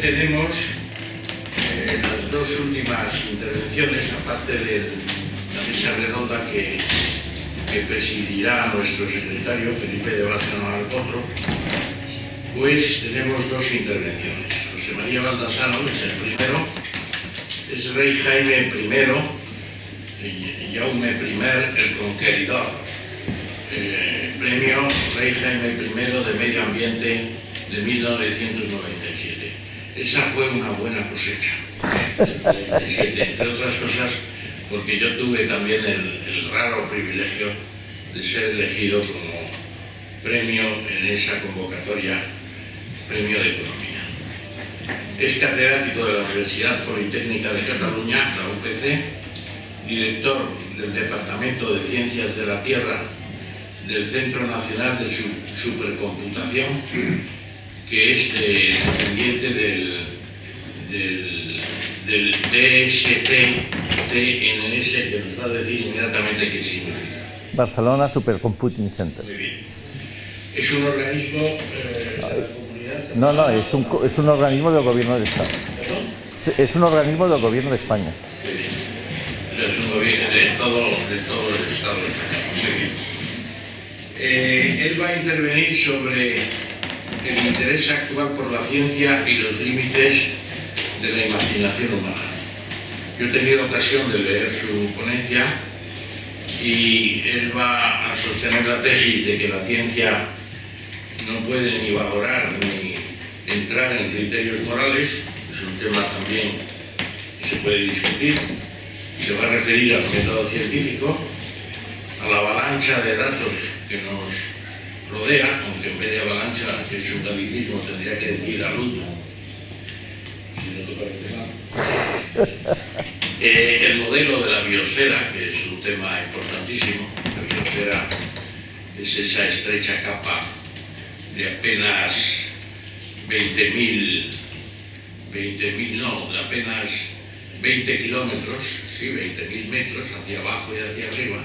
tenemos las dos últimas intervenciones, aparte de la mesa redonda que presidirá nuestro secretario Felipe de Bárceno Potro, pues tenemos dos intervenciones. José María Baldassano es el primero, es rey Jaime I, Jaume I el Conqueridor, premio rey Jaime I de Medio Ambiente de 1997. Esa fue una buena cosecha, entre otras cosas porque yo tuve también el raro privilegio de ser elegido como premio en esa convocatoria, premio de Economía. Es catedrático de la Universidad Politécnica de Cataluña, la UPC, director del Departamento de Ciencias de la Tierra del Centro Nacional de Supercomputación, que es dependiente del DSC-CNS, que nos va a decir inmediatamente qué significa. Barcelona Supercomputing Center. Muy bien. ¿Es un organismo de la comunidad? No, es un organismo del Gobierno de España. ¿Perdón? Es un organismo del Gobierno de España. Muy bien. Es un gobierno de todo el Estado de España. Muy bien. Él va a intervenir sobre el interés actual por la ciencia y los límites de la imaginación humana. Yo he tenido ocasión de leer su ponencia y él va a sostener la tesis de que la ciencia no puede ni valorar ni entrar en criterios morales. Es un tema también que se puede discutir. Se va a referir al método científico, a la avalancha de datos que nos rodea, aunque en vez de avalancha, que es un galicismo, tendría que decir alud, si no te parece mal. El modelo de la biosfera, que es un tema importantísimo. La biosfera es esa estrecha capa de apenas 20 kilómetros, sí, 20.000 metros hacia abajo y hacia arriba,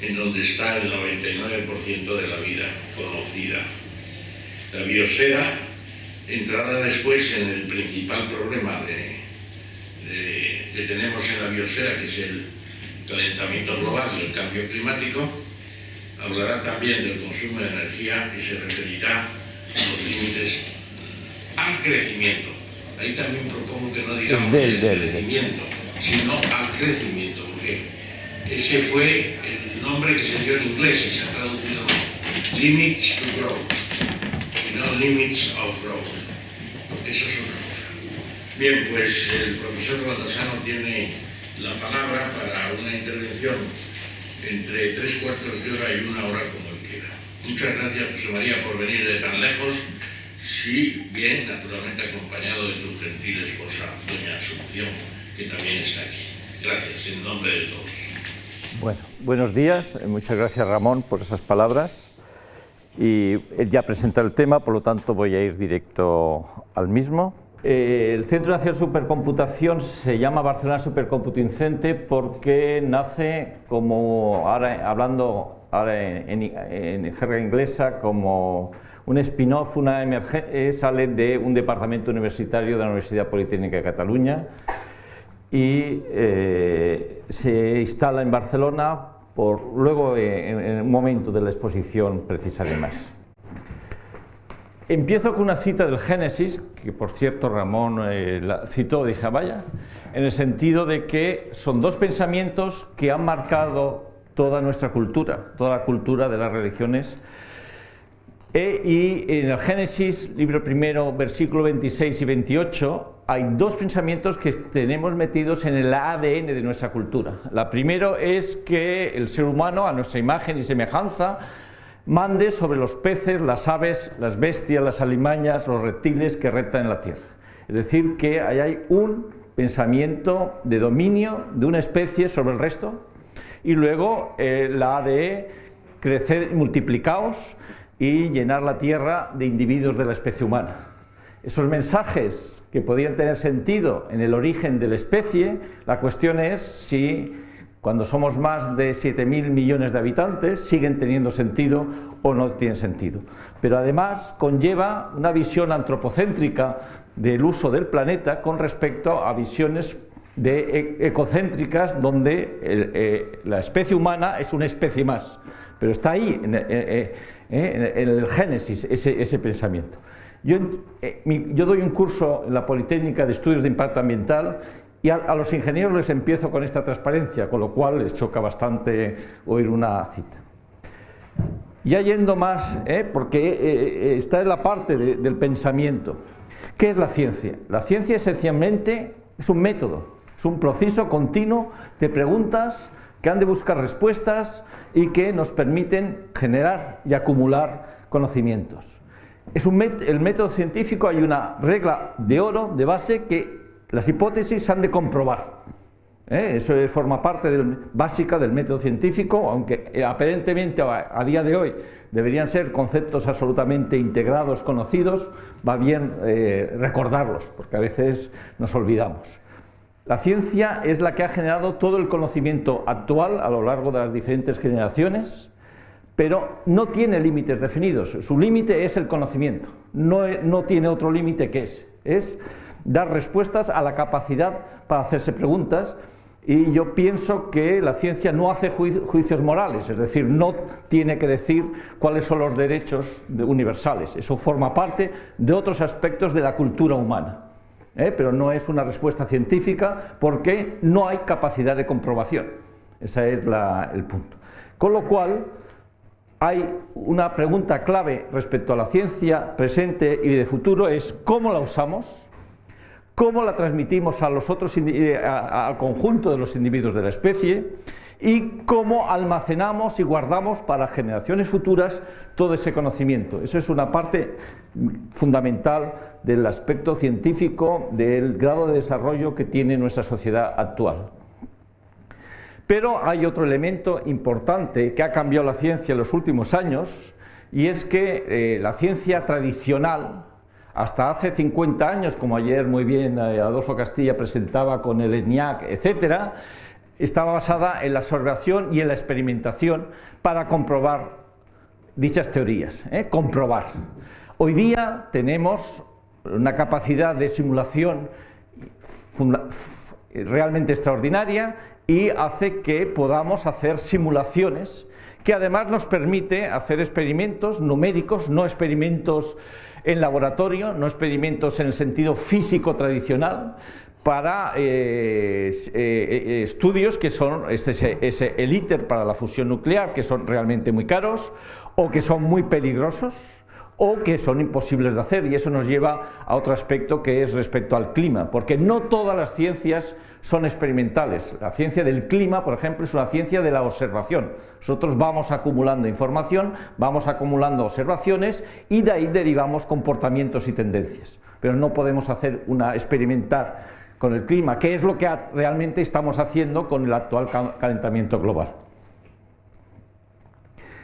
en donde está el 99% de la vida conocida. La biosfera entrará después en el principal problema que tenemos en la biosfera, que es el calentamiento global y el cambio climático. Hablará también del consumo de energía y se referirá a los límites al crecimiento. Ahí también propongo que no digamos el crecimiento, sino al crecimiento, porque ese fue el nombre que se dio en inglés y se ha traducido limits to grow, y no limits of growth. Eso es otra cosa. Bien, pues el profesor Baldassano tiene la palabra para una intervención entre 3/4 de hora y 1 hora, como él quiera. Muchas gracias, José María, por venir de tan lejos. Sí, bien, naturalmente acompañado de tu gentil esposa, doña Asunción, que también está aquí. Gracias, en nombre de todos. Bueno, buenos días. Muchas gracias, Ramón, por esas palabras. Y él ya presenta el tema, por lo tanto voy a ir directo al mismo. El Centro Nacional de Supercomputación se llama Barcelona Supercomputing Center porque nace como, hablando en jerga inglesa, como un spin-off, sale de un departamento universitario de la Universidad Politécnica de Cataluña y se instala en Barcelona, luego en un momento de la exposición precisaré más. Empiezo con una cita del Génesis, que por cierto Ramón la citó, dije, vaya, en el sentido de que son dos pensamientos que han marcado toda nuestra cultura, toda la cultura de las religiones. Y en el Génesis, libro primero, versículo 26 y 28, hay dos pensamientos que tenemos metidos en el ADN de nuestra cultura. La primero es que el ser humano, a nuestra imagen y semejanza, mande sobre los peces, las aves, las bestias, las alimañas, los reptiles que reptan en la tierra. Es decir, que ahí hay un pensamiento de dominio de una especie sobre el resto, y luego la de crecer, multiplicaos y llenar la tierra de individuos de la especie humana. Esos mensajes que podían tener sentido en el origen de la especie, la cuestión es si cuando somos más de 7.000 millones de habitantes siguen teniendo sentido o no tienen sentido. Pero además conlleva una visión antropocéntrica del uso del planeta con respecto a visiones ecocéntricas, donde la especie humana es una especie más, pero está ahí en el génesis ese pensamiento. Yo doy un curso en la Politécnica de Estudios de Impacto Ambiental y a los ingenieros les empiezo con esta transparencia, con lo cual les choca bastante oír una cita. Ya yendo más, porque esta es la parte del pensamiento. ¿Qué es la ciencia? La ciencia esencialmente es un método, es un proceso continuo de preguntas que han de buscar respuestas y que nos permiten generar y acumular conocimientos. El método científico, hay una regla de oro, de base, que las hipótesis se han de comprobar. Eso forma parte básica del método científico, aunque aparentemente a día de hoy deberían ser conceptos absolutamente integrados, conocidos, va bien recordarlos, porque a veces nos olvidamos. La ciencia es la que ha generado todo el conocimiento actual a lo largo de las diferentes generaciones, pero no tiene límites definidos. Su límite es el conocimiento, no tiene otro límite que es dar respuestas a la capacidad para hacerse preguntas, y yo pienso que la ciencia no hace juicios morales, es decir, no tiene que decir cuáles son los derechos universales. Eso forma parte de otros aspectos de la cultura humana, pero no es una respuesta científica porque no hay capacidad de comprobación. Ese es el punto. Con lo cual, hay una pregunta clave respecto a la ciencia presente y de futuro, es cómo la usamos, cómo la transmitimos al conjunto de los individuos de la especie, y cómo almacenamos y guardamos para generaciones futuras todo ese conocimiento. Eso es una parte fundamental del aspecto científico, del grado de desarrollo que tiene nuestra sociedad actual. Pero hay otro elemento importante que ha cambiado la ciencia en los últimos años, y es que la ciencia tradicional, hasta hace 50 años, como ayer muy bien Adolfo Castilla presentaba con el ENIAC, etcétera, estaba basada en la observación y en la experimentación para comprobar dichas teorías, comprobar. Hoy día tenemos una capacidad de simulación realmente extraordinaria, y hace que podamos hacer simulaciones que además nos permite hacer experimentos numéricos, no experimentos en laboratorio, no experimentos en el sentido físico tradicional, para estudios que son el ITER para la fusión nuclear, que son realmente muy caros, o que son muy peligrosos, o que son imposibles de hacer, y eso nos lleva a otro aspecto, que es respecto al clima, porque no todas las ciencias son experimentales. La ciencia del clima, por ejemplo, es una ciencia de la observación. Nosotros vamos acumulando información, vamos acumulando observaciones, y de ahí derivamos comportamientos y tendencias. Pero no podemos experimentar con el clima, que es lo que realmente estamos haciendo con el actual calentamiento global.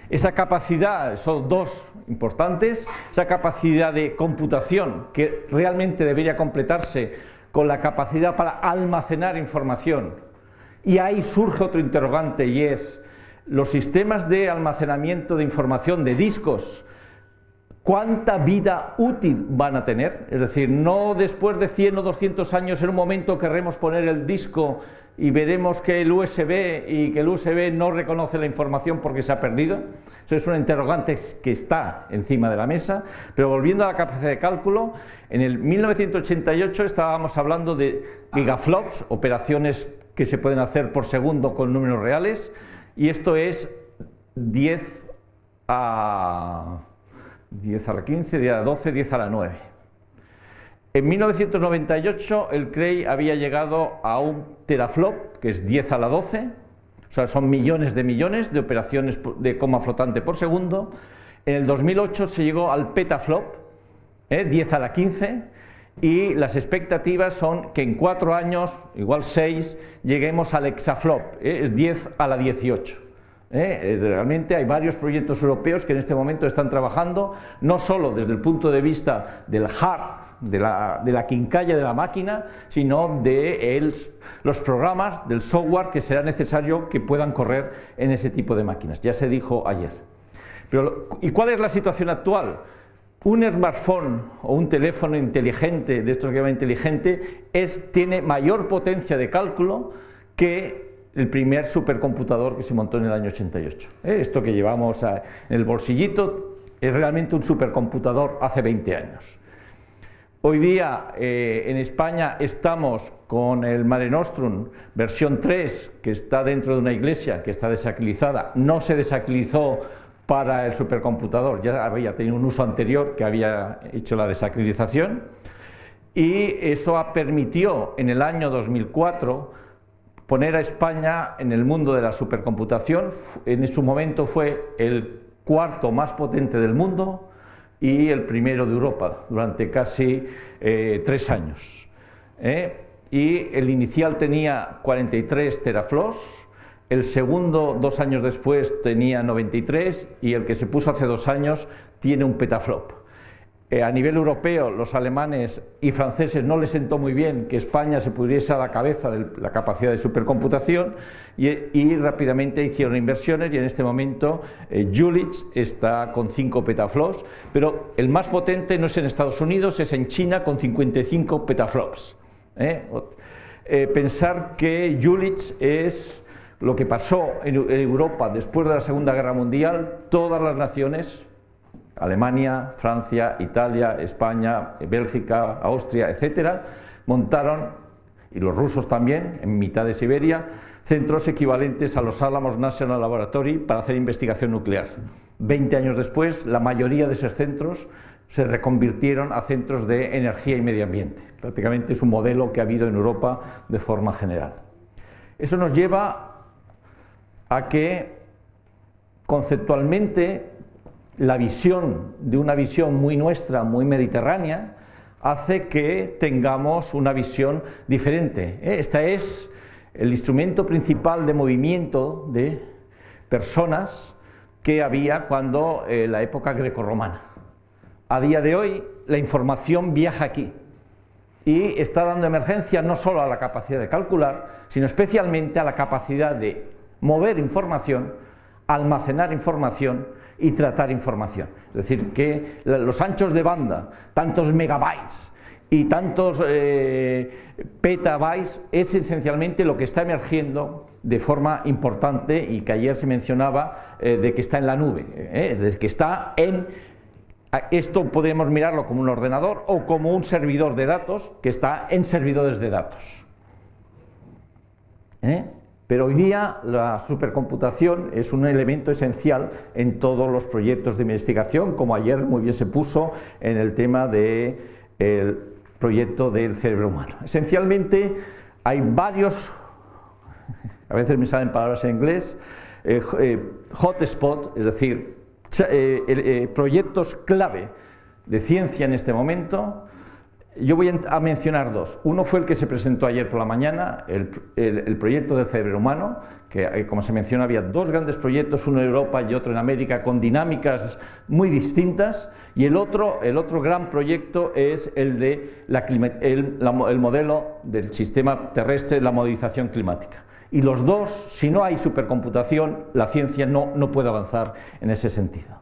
Esa capacidad, son dos importantes, esa capacidad de computación, que realmente debería completarse con la capacidad para almacenar información. Y ahí surge otro interrogante, y es los sistemas de almacenamiento de información de discos, ¿cuánta vida útil van a tener? Es decir, no después de 100 o 200 años en un momento querremos poner el disco y veremos que el USB no reconoce la información porque se ha perdido. Eso es un interrogante que está encima de la mesa. Pero volviendo a la capacidad de cálculo, en el 1988 estábamos hablando de gigaflops, operaciones que se pueden hacer por segundo con números reales, y esto es 10 a la 15, 10 a la 12, 10 a la 9. En 1998 el CREI había llegado a un teraflop, que es 10 a la 12, o sea, son millones de operaciones de coma flotante por segundo. En el 2008 se llegó al petaflop, 10 a la 15, y las expectativas son que en 4 años, igual 6, lleguemos al hexaflop, es 10 a la 18. Realmente hay varios proyectos europeos que en este momento están trabajando, no solo desde el punto de vista del hard, de la quincalla de la máquina, sino de los programas, del software que será necesario que puedan correr en ese tipo de máquinas. Ya se dijo ayer. ¿Y cuál es la situación actual? un smartphone o un teléfono inteligente, de estos que llaman inteligente, tiene mayor potencia de cálculo que el primer supercomputador que se montó en el año 88. Esto que llevamos en el bolsillito es realmente un supercomputador hace 20 años. Hoy día en España estamos con el Mare Nostrum versión 3, que está dentro de una iglesia que está desacralizada. No se desacralizó para el supercomputador, ya había tenido un uso anterior que había hecho la desacralización, y eso permitió en el año 2004 poner a España en el mundo de la supercomputación. En su momento fue el cuarto más potente del mundo y el primero de Europa durante casi 3 años. Y el inicial tenía 43 teraflops, el segundo 2 años después tenía 93 y el que se puso hace 2 años tiene un petaflop. A nivel europeo, los alemanes y franceses no les sentó muy bien que España se pusiese a la cabeza de la capacidad de supercomputación y rápidamente hicieron inversiones, y en este momento Jülich está con 5 petaflops, pero el más potente no es en Estados Unidos, es en China con 55 petaflops. Pensar que Jülich es lo que pasó en Europa después de la Segunda Guerra Mundial. Todas las naciones, Alemania, Francia, Italia, España, Bélgica, Austria, etcétera, montaron, y los rusos también, en mitad de Siberia, centros equivalentes a los Alamos National Laboratory para hacer investigación nuclear. 20 años después, la mayoría de esos centros se reconvirtieron a centros de energía y medio ambiente. Prácticamente es un modelo que ha habido en Europa de forma general. Eso nos lleva a que conceptualmente la visión de una visión muy nuestra, muy mediterránea, hace que tengamos una visión diferente. Este es el instrumento principal de movimiento de personas que había cuando la época grecorromana. A día de hoy la información viaja aquí y está dando emergencia no solo a la capacidad de calcular, sino especialmente a la capacidad de mover información, almacenar información y tratar información. Es decir, que los anchos de banda, tantos megabytes y tantos petabytes, es esencialmente lo que está emergiendo de forma importante, y que ayer se mencionaba de que está en la nube, es decir, que está en... Esto podemos mirarlo como un ordenador o como un servidor de datos que está en servidores de datos. Pero hoy día la supercomputación es un elemento esencial en todos los proyectos de investigación, como ayer muy bien se puso en el tema del proyecto del cerebro humano. Esencialmente hay varios, a veces me salen palabras en inglés, hotspot, es decir, proyectos clave de ciencia en este momento. Yo voy a mencionar 2. Uno fue el que se presentó ayer por la mañana, el proyecto del cerebro humano, que como se menciona había 2 grandes proyectos, uno en Europa y otro en América, con dinámicas muy distintas, y el otro gran proyecto es el modelo del sistema terrestre, la modelización climática. Y los dos, si no hay supercomputación, la ciencia no puede avanzar en ese sentido.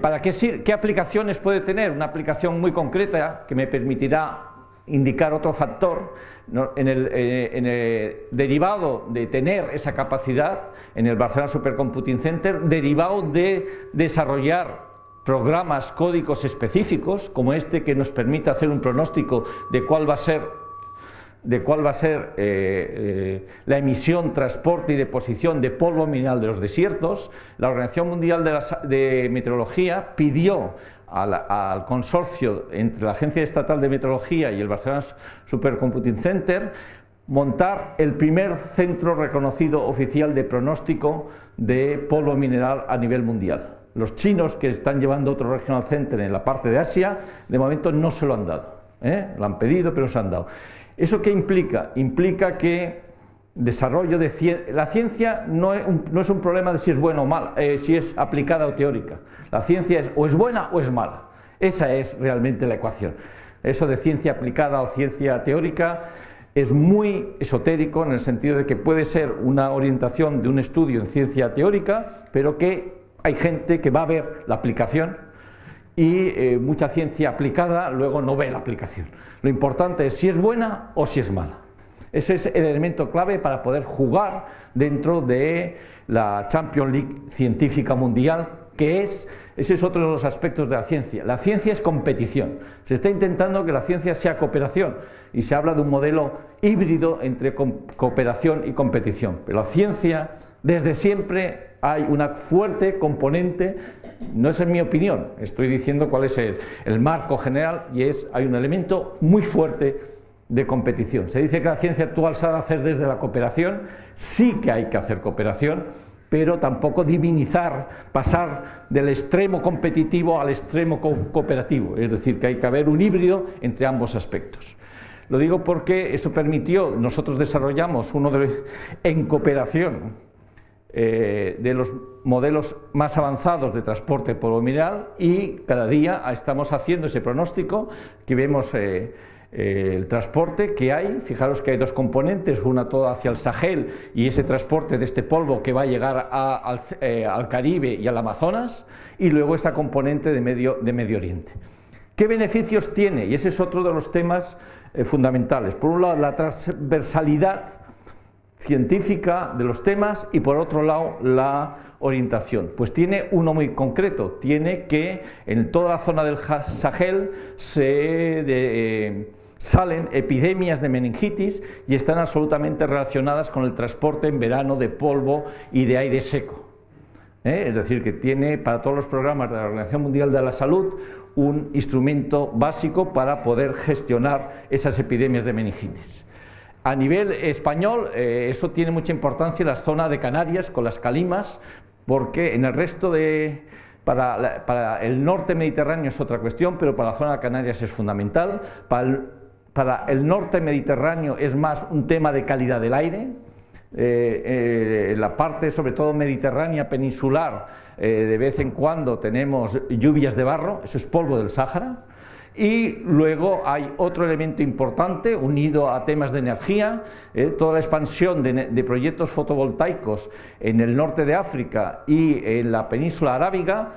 ¿Para qué aplicaciones puede tener? Una aplicación muy concreta que me permitirá indicar otro factor, ¿no? En el derivado de tener esa capacidad en el Barcelona Supercomputing Center, derivado de desarrollar programas, códigos específicos como este, que nos permite hacer un pronóstico de cuál va a ser la emisión, transporte y deposición de polvo mineral de los desiertos. La Organización Mundial de Meteorología pidió al consorcio entre la Agencia Estatal de Meteorología y el Barcelona Supercomputing Center montar el primer centro reconocido oficial de pronóstico de polvo mineral a nivel mundial. Los chinos, que están llevando otro Regional Center en la parte de Asia, de momento no se lo han dado. Lo han pedido, pero no se han dado. ¿Eso qué implica? Implica que desarrollo de la ciencia no es un problema de si es buena o mala, si es aplicada o teórica. La ciencia es o es buena o es mala. Esa es realmente la ecuación. Eso de ciencia aplicada o ciencia teórica es muy esotérico, en el sentido de que puede ser una orientación de un estudio en ciencia teórica, pero que hay gente que va a ver la aplicación y mucha ciencia aplicada luego no ve la aplicación. Lo importante es si es buena o si es mala. Ese es el elemento clave para poder jugar dentro de la Champions League científica mundial, ese es otro de los aspectos de la ciencia. La ciencia es competición. Se está intentando que la ciencia sea cooperación y se habla de un modelo híbrido entre cooperación y competición. Pero la ciencia, desde siempre, hay una fuerte componente, no es en mi opinión, estoy diciendo cuál es el marco general, y hay un elemento muy fuerte de competición. Se dice que la ciencia actual se ha de hacer desde la cooperación, sí que hay que hacer cooperación, pero tampoco divinizar, pasar del extremo competitivo al extremo cooperativo, es decir, que hay que haber un híbrido entre ambos aspectos. Lo digo porque eso permitió, nosotros desarrollamos en cooperación de los modelos más avanzados de transporte por mineral, y cada día estamos haciendo ese pronóstico que vemos el transporte que hay. Fijaros que hay dos componentes, una toda hacia el Sahel y ese transporte de este polvo que va a llegar al Caribe y al Amazonas, y luego esta componente de Medio Oriente. ¿Qué beneficios tiene? Y ese es otro de los temas fundamentales. Por un lado, la transversalidad científica de los temas, y por otro lado la orientación. Pues tiene uno muy concreto, tiene que en toda la zona del Sahel salen epidemias de meningitis y están absolutamente relacionadas con el transporte en verano de polvo y de aire seco. Es decir, que tiene para todos los programas de la Organización Mundial de la Salud un instrumento básico para poder gestionar esas epidemias de meningitis. A nivel español, eso tiene mucha importancia en la zona de Canarias con las calimas, porque en el resto para el norte mediterráneo es otra cuestión, pero para la zona de Canarias es fundamental. Para el norte mediterráneo es más un tema de calidad del aire. La parte sobre todo mediterránea peninsular, de vez en cuando tenemos lluvias de barro, eso es polvo del Sáhara. Y luego hay otro elemento importante unido a temas de energía, toda la expansión de proyectos fotovoltaicos en el norte de África y en la península arábiga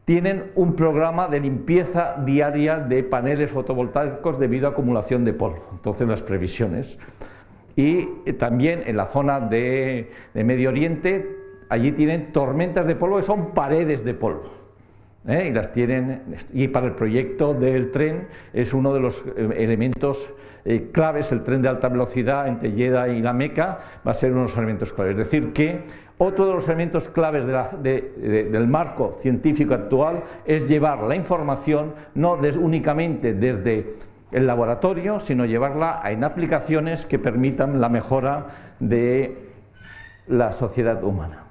tienen un programa de limpieza diaria de paneles fotovoltaicos debido a acumulación de polvo. Entonces las previsiones. Y también en la zona de Medio Oriente, allí tienen tormentas de polvo que son paredes de polvo. Y las tienen, y para el proyecto del tren es uno de los elementos claves. El tren de alta velocidad entre Jeddah y la Meca va a ser uno de los elementos claves. Es decir, que otro de los elementos claves del marco científico actual es llevar la información no únicamente desde el laboratorio, sino llevarla en aplicaciones que permitan la mejora de la sociedad humana.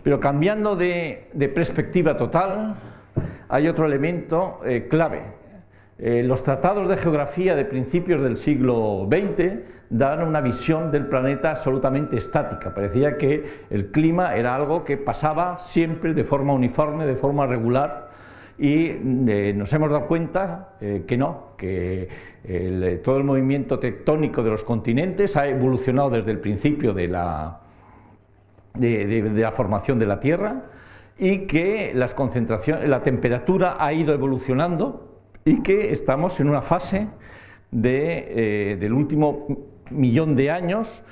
Pero cambiando de perspectiva total, hay otro elemento clave. Los tratados de geografía de principios del siglo XX dan una visión del planeta absolutamente estática. Parecía que el clima era algo que pasaba siempre de forma uniforme, de forma regular, y nos hemos dado cuenta que no, que todo el movimiento tectónico de los continentes ha evolucionado desde el principio de la formación de la Tierra, y que la temperatura ha ido evolucionando, y que estamos en una fase del último millón de años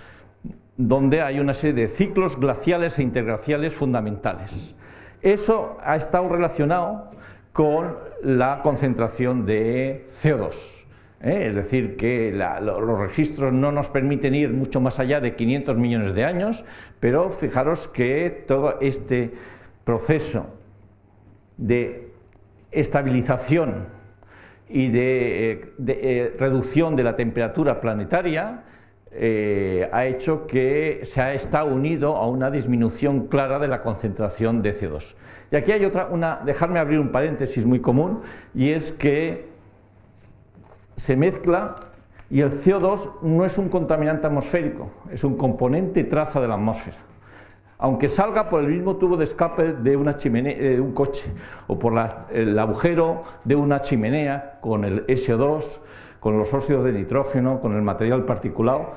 donde hay una serie de ciclos glaciales e interglaciales fundamentales. Eso ha estado relacionado con la concentración de CO2. Es decir, que los registros no nos permiten ir mucho más allá de 500 millones de años, pero fijaros que todo este proceso de estabilización y de reducción de la temperatura planetaria ha hecho que se está unido a una disminución clara de la concentración de CO2. Y aquí hay dejarme abrir un paréntesis muy común, y es que se mezcla, y el CO2 no es un contaminante atmosférico, es un componente traza de la atmósfera. Aunque salga por el mismo tubo de escape de una chimenea, de un coche, o por el agujero de una chimenea, con el SO2, con los óxidos de nitrógeno, con el material particulado,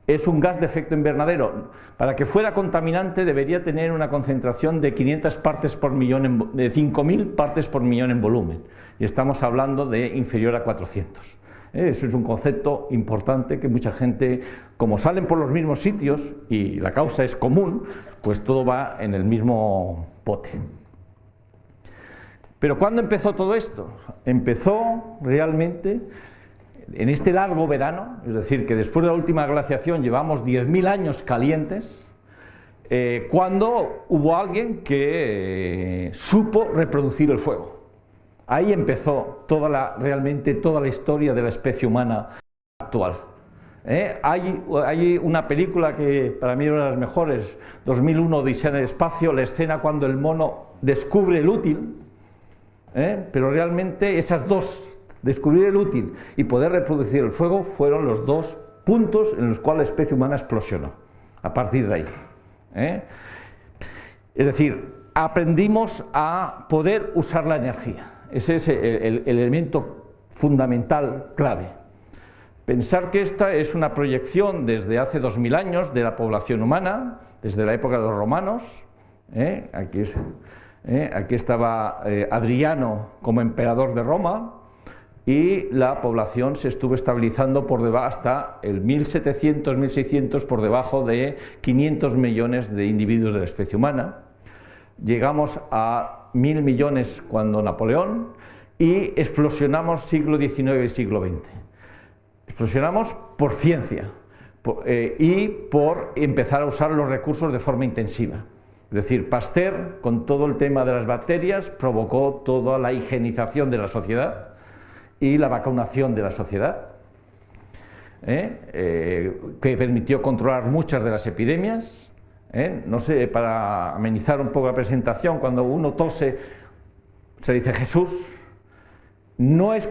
es un gas de efecto invernadero. Para que fuera contaminante debería tener una concentración de 500 partes por millón, de 5.000 partes por millón en volumen, y estamos hablando de inferior a 400. Eso es un concepto importante que mucha gente, como salen por los mismos sitios y la causa es común, pues todo va en el mismo bote. Pero ¿cuándo empezó todo esto? Empezó realmente en este largo verano, es decir, que después de la última glaciación llevamos 10.000 años calientes, cuando hubo alguien que supo reproducir el fuego. Ahí empezó realmente toda la historia de la especie humana actual. Hay una película que para mí es una de las mejores, 2001, Odisea en el espacio, la escena cuando el mono descubre el útil, pero realmente esas dos, descubrir el útil y poder reproducir el fuego, fueron los dos puntos en los cuales la especie humana explosionó, a partir de ahí. Es decir, aprendimos a poder usar la energía. Ese es el elemento fundamental, clave. Pensar que esta es una proyección desde hace 2000 años de la población humana, desde la época de los romanos. Aquí estaba Adriano como emperador de Roma, y la población se estuvo estabilizando por debajo hasta el 1700, 1600, por debajo de 500 millones de individuos de la especie humana. Llegamos a 1000 millones cuando Napoleón, y explosionamos siglo XIX y siglo XX. Explosionamos por ciencia y por empezar a usar los recursos de forma intensiva. Es decir, Pasteur, con todo el tema de las bacterias, provocó toda la higienización de la sociedad y la vacunación de la sociedad, que permitió controlar muchas de las epidemias. No sé, para amenizar un poco la presentación, cuando uno tose, se dice Jesús. No es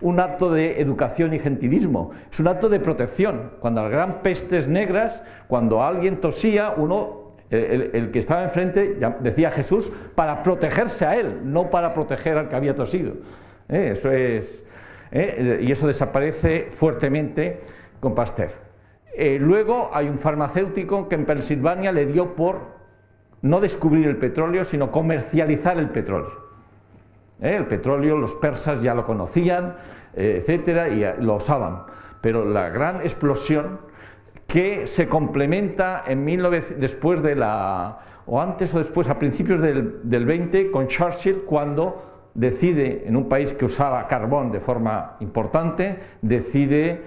un acto de educación y gentilismo, es un acto de protección. Cuando las gran pestes negras, cuando alguien tosía, el que estaba enfrente decía Jesús para protegerse a él, no para proteger al que había tosido. Eso es, y eso desaparece fuertemente con Pasteur. Luego hay un farmacéutico que en Pensilvania le dio por no descubrir el petróleo, sino comercializar el petróleo. El petróleo los persas ya lo conocían, etcétera, y lo usaban. Pero la gran explosión que se complementa después de o antes o después, a principios del 20, con Churchill, cuando decide, en un país que usaba carbón de forma importante, decide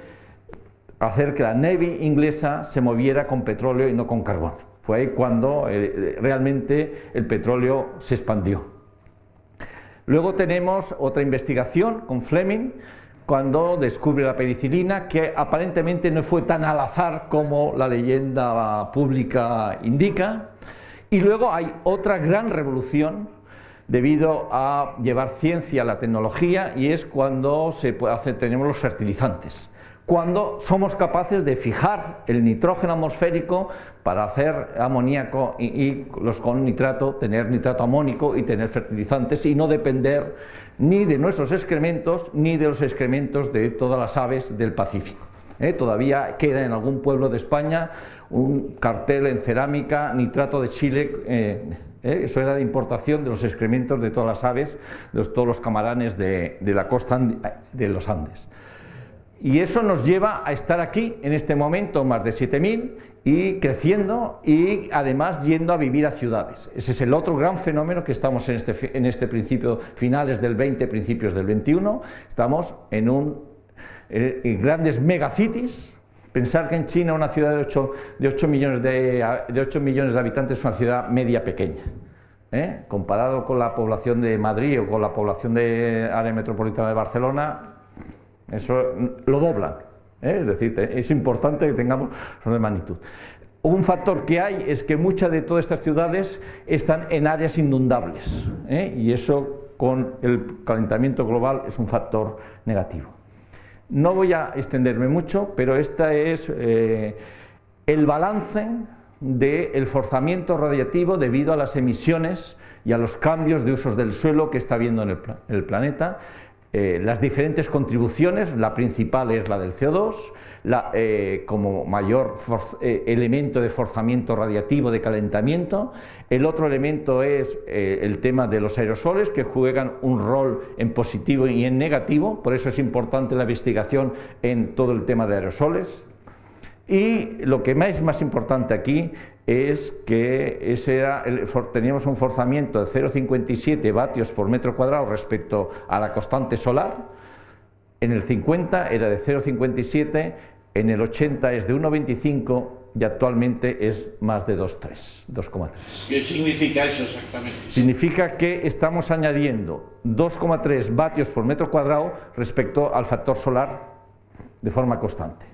hacer que la Navy inglesa se moviera con petróleo y no con carbón. Fue ahí cuando realmente el petróleo se expandió. Luego tenemos otra investigación con Fleming, cuando descubre la penicilina, que aparentemente no fue tan al azar como la leyenda pública indica. Y luego hay otra gran revolución debido a llevar ciencia a la tecnología, y es cuando tenemos los fertilizantes. Cuando somos capaces de fijar el nitrógeno atmosférico para hacer amoníaco y los con nitrato, tener nitrato amónico y tener fertilizantes, y no depender ni de nuestros excrementos ni de los excrementos de todas las aves del Pacífico. Todavía queda en algún pueblo de España un cartel en cerámica, nitrato de Chile, eso era la importación de los excrementos de todas las aves, de todos los camaranes de la costa de los Andes. Y eso nos lleva a estar aquí, en este momento, más de 7000, y creciendo, y además yendo a vivir a ciudades. Ese es el otro gran fenómeno que estamos en este principio, finales del 20, principios del 21, estamos en grandes megacities. Pensar que en China una ciudad de 8 millones de habitantes es una ciudad media pequeña, comparado con la población de Madrid o con la población de área metropolitana de Barcelona. Eso lo doblan, es decir, es importante que tengamos orden de magnitud. Un factor que hay es que muchas de todas estas ciudades están en áreas inundables, y eso con el calentamiento global es un factor negativo. No voy a extenderme mucho, pero este es el balance del forzamiento radiativo debido a las emisiones y a los cambios de usos del suelo que está habiendo en el planeta. las diferentes contribuciones. La principal es la del CO2, como mayor elemento de forzamiento radiativo de calentamiento. El otro elemento es el tema de los aerosoles, que juegan un rol en positivo y en negativo, por eso es importante la investigación en todo el tema de aerosoles. Y lo que es más importante aquí es que teníamos un forzamiento de 0,57 vatios por metro cuadrado respecto a la constante solar. En el 50 era de 0,57, en el 80 es de 1,25 y actualmente es más de 2,3. ¿Qué significa eso exactamente? Significa que estamos añadiendo 2,3 vatios por metro cuadrado respecto al factor solar de forma constante.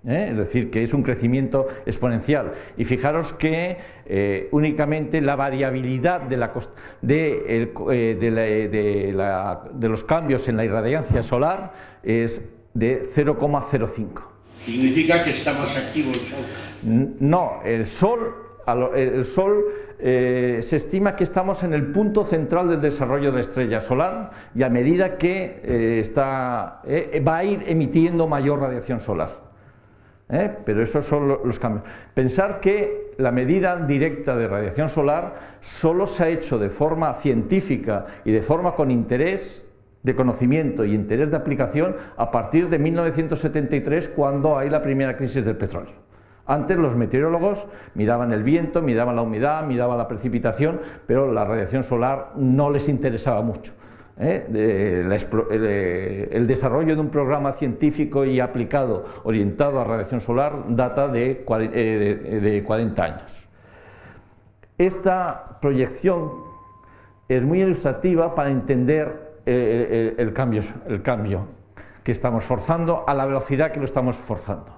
Es decir, que es un crecimiento exponencial. Y fijaros que únicamente la variabilidad de los cambios en la irradiancia solar es de 0,05. ¿Significa que está más activo el Sol? No, el Sol se estima que estamos en el punto central del desarrollo de la estrella solar, y a medida que va a ir emitiendo mayor radiación solar. Pero esos son los cambios. Pensar que la medida directa de radiación solar solo se ha hecho de forma científica y de forma con interés de conocimiento y interés de aplicación a partir de 1973, cuando hay la primera crisis del petróleo. Antes los meteorólogos miraban el viento, miraban la humedad, miraban la precipitación, pero la radiación solar no les interesaba mucho. El desarrollo de un programa científico y aplicado orientado a radiación solar data de 40 años. Esta proyección es muy ilustrativa para entender el cambio que estamos forzando a la velocidad que lo estamos forzando.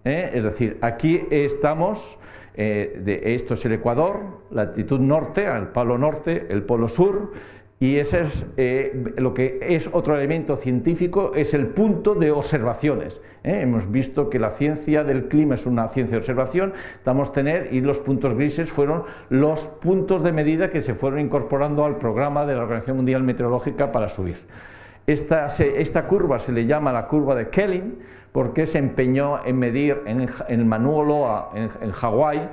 Es decir, aquí estamos, esto es el Ecuador, la latitud norte, el polo norte, el polo sur. Y ese es lo que es otro elemento científico, es el punto de observaciones. Hemos visto que la ciencia del clima es una ciencia de observación, y los puntos grises fueron los puntos de medida que se fueron incorporando al programa de la Organización Mundial Meteorológica para subir. Esta curva se le llama la curva de Kelvin, porque se empeñó en medir en Mauna Loa, en Hawái,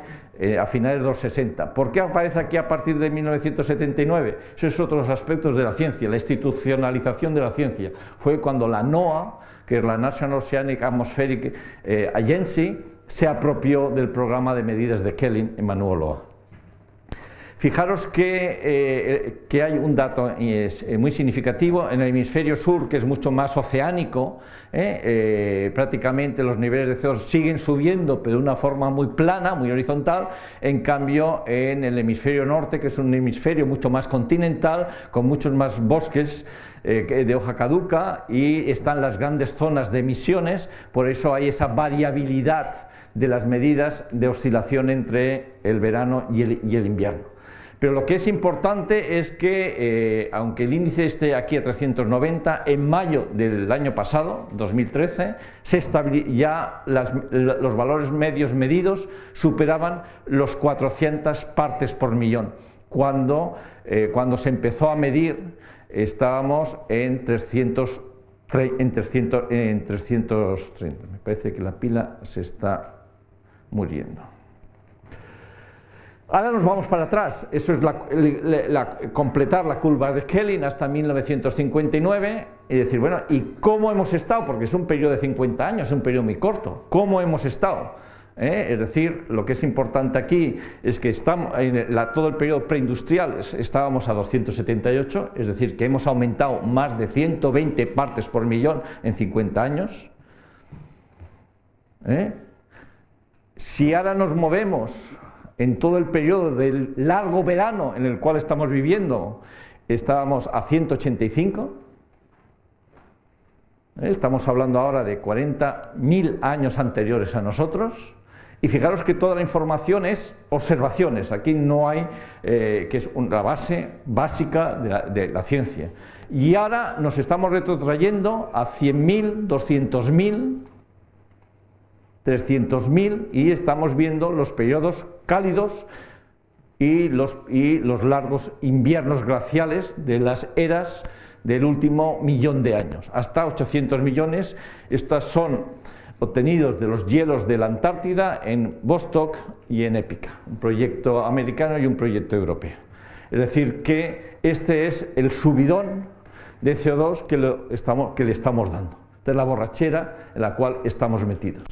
a finales de los 60. ¿Por qué aparece aquí a partir de 1979? Eso es otro de los aspectos de la ciencia, la institucionalización de la ciencia. Fue cuando la NOAA, que es la National Oceanic Atmospheric Agency, se apropió del programa de medidas de Kelvin en Mauna Loa. Fijaros que hay un dato muy significativo en el hemisferio sur, que es mucho más oceánico. Prácticamente los niveles de CO2 siguen subiendo, pero de una forma muy plana, muy horizontal. En cambio, en el hemisferio norte, que es un hemisferio mucho más continental, con muchos más bosques de hoja caduca, y están las grandes zonas de emisiones. Por eso hay esa variabilidad de las medidas de oscilación entre el verano y el invierno. Pero lo que es importante es que, aunque el índice esté aquí a 390, en mayo del año pasado, 2013, ya los valores medios medidos superaban los 400 partes por millón. Cuando se empezó a medir, estábamos en 330. Me parece que la pila se está muriendo. Ahora nos vamos para atrás, eso es completar la curva de Kelvin hasta 1959 y decir, bueno, ¿y cómo hemos estado? Porque es un periodo de 50 años, es un periodo muy corto. ¿Cómo hemos estado? Es decir, lo que es importante aquí es que estamos en todo el periodo preindustrial estábamos a 278, es decir, que hemos aumentado más de 120 partes por millón en 50 años. Si ahora nos movemos en todo el periodo del largo verano en el cual estamos viviendo, estábamos a 185. Estamos hablando ahora de 40.000 años anteriores a nosotros. Y fijaros que toda la información es observaciones. Aquí no hay, que es la base básica de la ciencia. Y ahora nos estamos retrotrayendo a 100.000, 200.000, 300.000, y estamos viendo los periodos cálidos y los largos inviernos glaciales de las eras del último millón de años, hasta 800 millones. Estos son obtenidos de los hielos de la Antártida en Vostok y en Épica, un proyecto americano y un proyecto europeo. Es decir, que este es el subidón de CO2 que le estamos dando. Esta es la borrachera en la cual estamos metidos.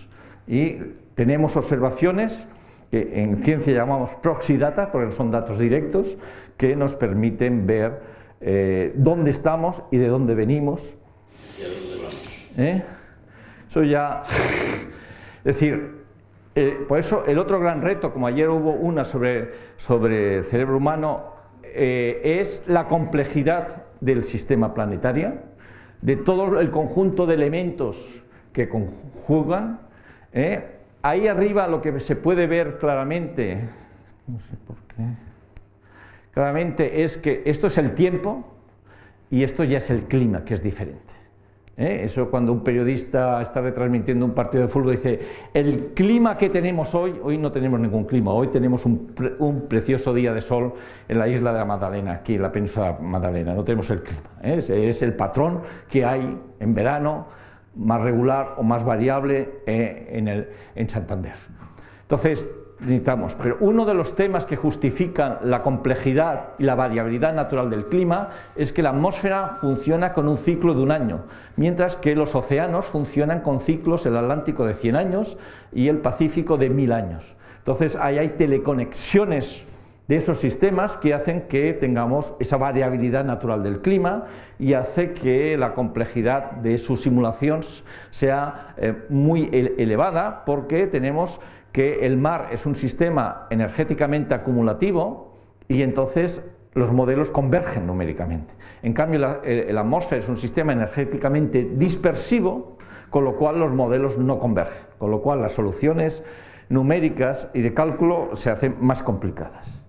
Y tenemos observaciones que en ciencia llamamos proxy data, porque son datos directos, que nos permiten ver dónde estamos y de dónde venimos. ¿Y a dónde vamos? Eso ya... Es decir, por eso el otro gran reto, como ayer hubo una sobre el cerebro humano, es la complejidad del sistema planetario, de todo el conjunto de elementos que conjugan. Ahí arriba lo que se puede ver claramente, no sé por qué, claramente es que esto es el tiempo y esto ya es el clima, que es diferente. Eso cuando un periodista está retransmitiendo un partido de fútbol dice, el clima que tenemos hoy no tenemos ningún clima, hoy tenemos un precioso día de sol en la isla de la Magdalena, aquí en la península Magdalena, no tenemos el clima, es el patrón que hay en verano, más regular o más variable en Santander. Entonces necesitamos, pero uno de los temas que justifican la complejidad y la variabilidad natural del clima es que la atmósfera funciona con un ciclo de un año, mientras que los océanos funcionan con ciclos, el Atlántico de 100 años y el Pacífico de 1000 años. Entonces ahí hay teleconexiones de esos sistemas que hacen que tengamos esa variabilidad natural del clima y hace que la complejidad de su simulación sea muy elevada, porque tenemos que el mar es un sistema energéticamente acumulativo y entonces los modelos convergen numéricamente. En cambio, la atmósfera es un sistema energéticamente dispersivo, con lo cual los modelos no convergen, con lo cual las soluciones numéricas y de cálculo se hacen más complicadas.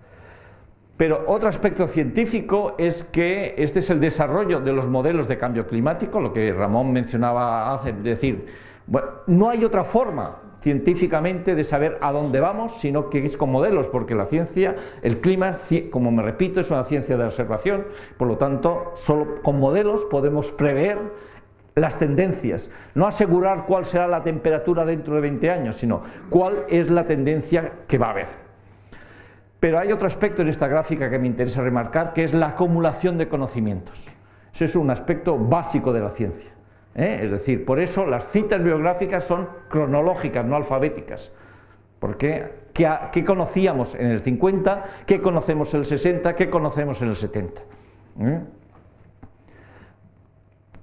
Pero otro aspecto científico es que este es el desarrollo de los modelos de cambio climático, lo que Ramón mencionaba hace, decir, bueno, no hay otra forma científicamente de saber a dónde vamos, sino que es con modelos, porque la ciencia, el clima, como me repito, es una ciencia de observación, por lo tanto, solo con modelos podemos prever las tendencias, no asegurar cuál será la temperatura dentro de 20 años, sino cuál es la tendencia que va a haber. Pero hay otro aspecto en esta gráfica que me interesa remarcar, que es la acumulación de conocimientos. Ese es un aspecto básico de la ciencia. Es decir, por eso las citas biográficas son cronológicas, no alfabéticas. Porque ¿qué conocíamos en el 50? ¿Qué conocemos en el 60? ¿Qué conocemos en el 70?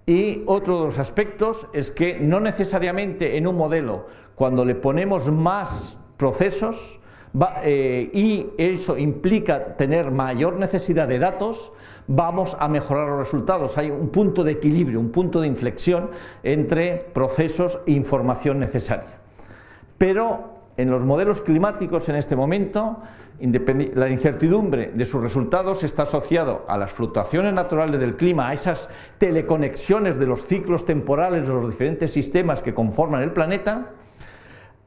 Y otro de los aspectos es que no necesariamente en un modelo, cuando le ponemos más procesos, y eso implica tener mayor necesidad de datos, vamos a mejorar los resultados. Hay un punto de equilibrio, un punto de inflexión entre procesos e información necesaria. Pero en los modelos climáticos en este momento, la incertidumbre de sus resultados está asociado a las fluctuaciones naturales del clima, a esas teleconexiones de los ciclos temporales de los diferentes sistemas que conforman el planeta,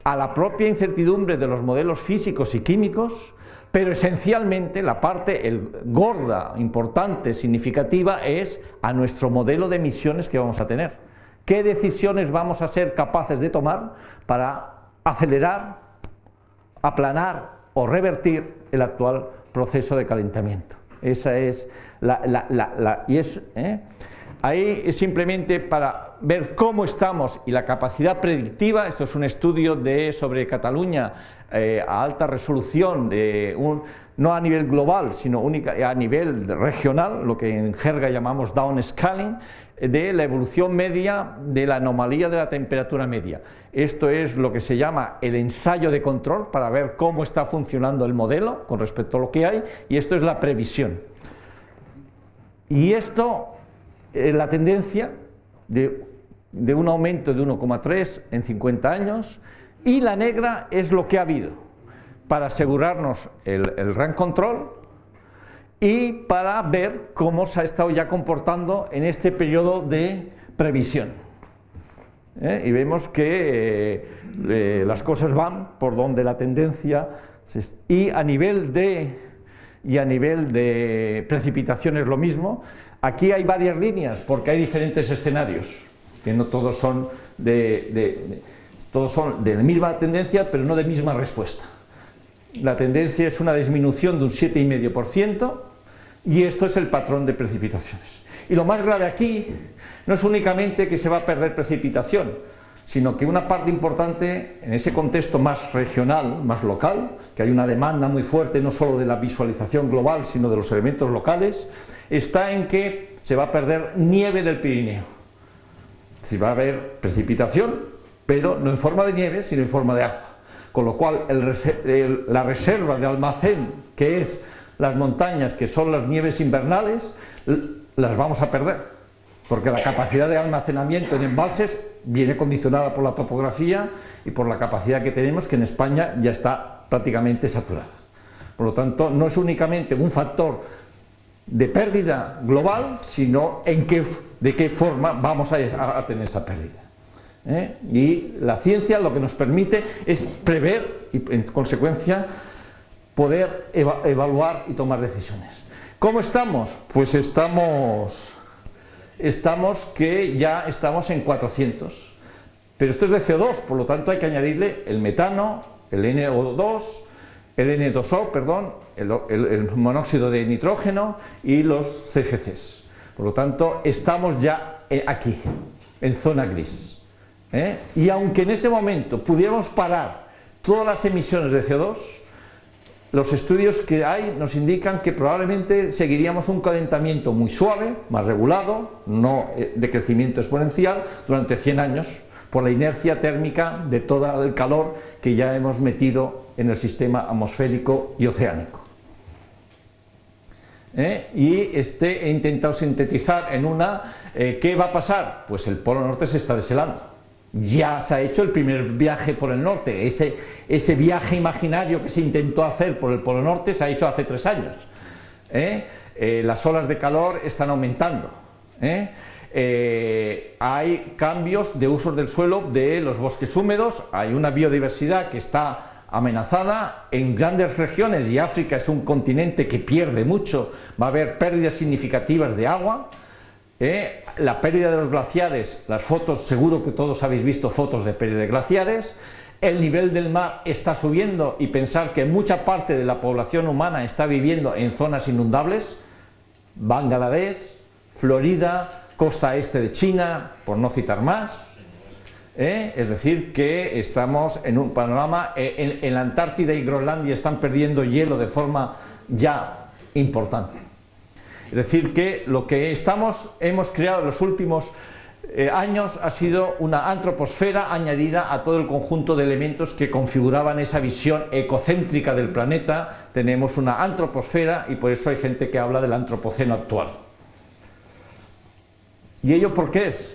a la propia incertidumbre de los modelos físicos y químicos, pero esencialmente la parte gorda, importante, significativa es a nuestro modelo de emisiones que vamos a tener. ¿Qué decisiones vamos a ser capaces de tomar para acelerar, aplanar o revertir el actual proceso de calentamiento? Esa es ahí es simplemente para ver cómo estamos y la capacidad predictiva. Esto es un estudio sobre Cataluña a alta resolución, no a nivel global, sino a nivel regional, lo que en jerga llamamos downscaling, de la evolución media de la anomalía de la temperatura media. Esto es lo que se llama el ensayo de control, para ver cómo está funcionando el modelo con respecto a lo que hay, y esto es la previsión. Y esto, la tendencia de un aumento de 1,3 en 50 años, y la negra es lo que ha habido para asegurarnos el run control y para ver cómo se ha estado ya comportando en este periodo de previsión. Y vemos que las cosas van por donde la tendencia, y a nivel de y a nivel de precipitaciones lo mismo. Aquí hay varias líneas porque hay diferentes escenarios, que no todos son todos son de la misma tendencia, pero no de misma respuesta. La tendencia es una disminución de un 7,5% y esto es el patrón de precipitaciones. Y lo más grave aquí no es únicamente que se va a perder precipitación, sino que una parte importante en ese contexto más regional, más local, que hay una demanda muy fuerte no solo de la visualización global, sino de los elementos locales, está en que se va a perder nieve del Pirineo. Si va a haber precipitación, pero no en forma de nieve, sino en forma de agua. Con lo cual, la reserva de almacén, que es las montañas, que son las nieves invernales, las vamos a perder, porque la capacidad de almacenamiento en embalses viene condicionada por la topografía y por la capacidad que tenemos, que en España ya está prácticamente saturada. Por lo tanto, no es únicamente un factor de pérdida global, sino de qué forma vamos a tener esa pérdida. Y la ciencia lo que nos permite es prever y, en consecuencia, poder evaluar y tomar decisiones. ¿Cómo estamos? Pues estamos que ya estamos en 400, pero esto es de CO2, por lo tanto hay que añadirle el metano, el NO2, el N2O, perdón, el monóxido de nitrógeno y los CFCs. Por lo tanto, estamos ya aquí, en zona gris. Y aunque en este momento pudiéramos parar todas las emisiones de CO2, los estudios que hay nos indican que probablemente seguiríamos un calentamiento muy suave, más regulado, no de crecimiento exponencial, durante 100 años, por la inercia térmica de todo el calor que ya hemos metido en el sistema atmosférico y oceánico. Y he intentado sintetizar en una, ¿qué va a pasar? Pues el Polo Norte se está deshelando. Ya se ha hecho el primer viaje por el norte, ese viaje imaginario que se intentó hacer por el Polo Norte se ha hecho hace 3 años. Las olas de calor están aumentando. Hay cambios de usos del suelo de los bosques húmedos, hay una biodiversidad que está amenazada en grandes regiones, y África es un continente que pierde mucho, va a haber pérdidas significativas de agua. La pérdida de los glaciares, las fotos, seguro que todos habéis visto fotos de pérdida de glaciares, el nivel del mar está subiendo y pensar que mucha parte de la población humana está viviendo en zonas inundables, Bangladesh, Florida, costa este de China, por no citar más. Es decir, que estamos en un panorama, en la Antártida y Groenlandia están perdiendo hielo de forma ya importante. Es decir, que lo que hemos creado en los últimos años ha sido una antroposfera añadida a todo el conjunto de elementos que configuraban esa visión ecocéntrica del planeta. Tenemos una antroposfera y por eso hay gente que habla del antropoceno actual. ¿Y ello por qué es?